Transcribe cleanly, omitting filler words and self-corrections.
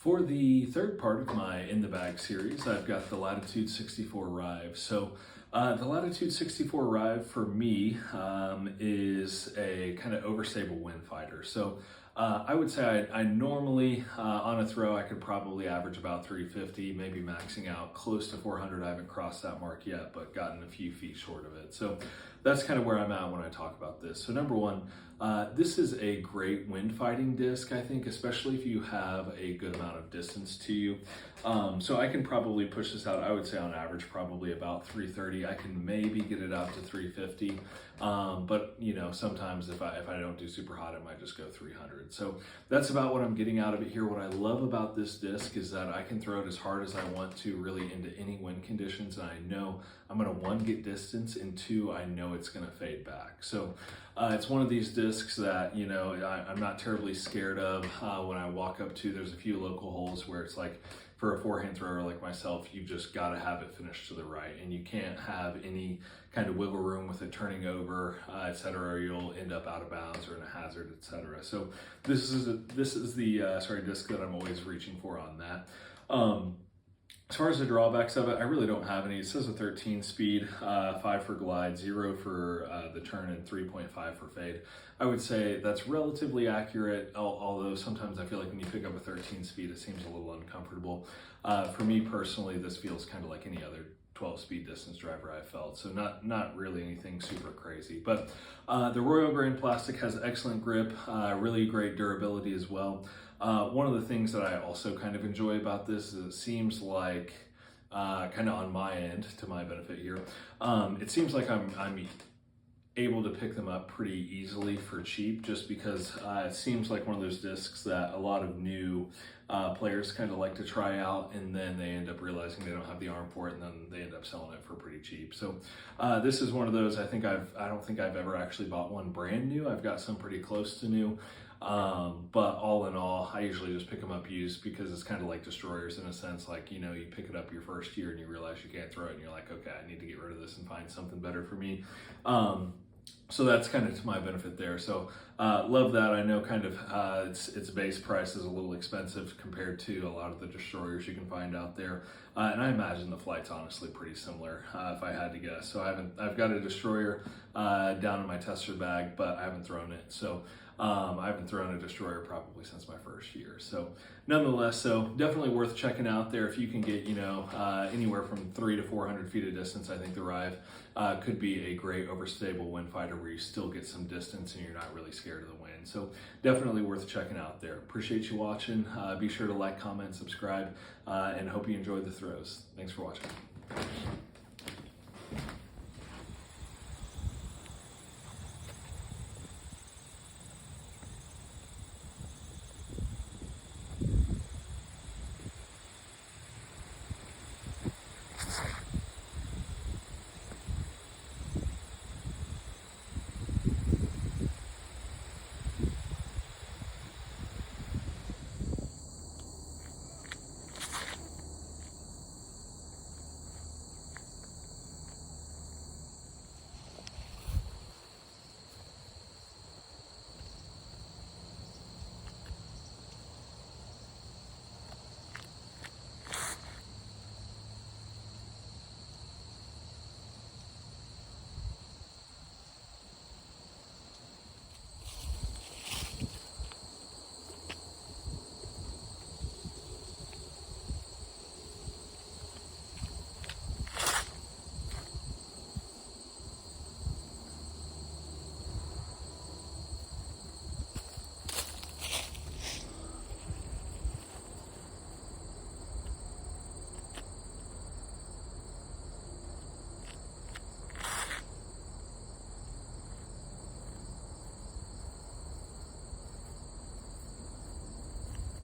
For the third part of my In the Bag series, I've got the Latitude 64 Rive. So the Latitude 64 Rive for me is a kind of overstable wind fighter. So I would say I normally, on a throw, I could probably average about 350, maybe maxing out close to 400. I haven't crossed that mark yet, but gotten a few feet short of it. So that's kind of where I'm at when I talk about this. So number one, this is a great wind fighting disc, I think, especially if you have a good amount of distance to you. So I can probably push this out, I would say on average, probably about 330. I can maybe get it out to 350. But you know, sometimes if I don't do super hot, it might just go 300. So that's about what I'm getting out of it here. What I love about this disc is that I can throw it as hard as I want to, really into any wind conditions. And I know I'm gonna, one, get distance, and two, I know it's gonna fade back. So it's one of these discs that, you know, I'm not terribly scared of when I walk up to. There's a few local holes where it's like, for a forehand thrower like myself, you've just got to have it finished to the right, and you can't have any kind of wiggle room with it turning over, etc., or you'll end up out of bounds or in a hazard, etc. So this is the disc that I'm always reaching for on that. As far as the drawbacks of it, I really don't have any. It says a 13 speed, 5 for glide, 0 for the turn, and 3.5 for fade. I would say that's relatively accurate, although sometimes I feel like when you pick up a 13 speed, it seems a little uncomfortable. For me personally, this feels kind of like any other 12-speed distance driver I've felt, so not really anything super crazy. But the Royal Grain plastic has excellent grip, really great durability as well. One of the things that I also kind of enjoy about this is it seems like, kind of on my end, to my benefit here, it seems like I'm able to pick them up pretty easily for cheap, just because it seems like one of those discs that a lot of new players kind of like to try out, and then they end up realizing they don't have the arm for it, and then they end up selling it for pretty cheap. So this is one of those, I don't think I've ever actually bought one brand new. I've got some pretty close to new. But all in all, I usually just pick them up used, because it's kind of like destroyers in a sense. Like, you know, you pick it up your first year and you realize you can't throw it, and you're like, okay, I need to get rid of this and find something better for me. So that's kind of to my benefit there. So love that. I know kind of its base price is a little expensive compared to a lot of the destroyers you can find out there. And I imagine the flight's honestly pretty similar, if I had to guess. So I've got a destroyer down in my tester bag, but I haven't thrown it. So I haven't thrown a destroyer probably since my first year. So nonetheless, so definitely worth checking out there. If you can get, you know, anywhere from 300 to 400 feet of distance, I think the Rive could be a great overstable wind fighter where you still get some distance and you're not really scared of the wind. So definitely worth checking out there. Appreciate you watching. Be sure to like, comment, subscribe, and hope you enjoyed the throws. Thanks for watching.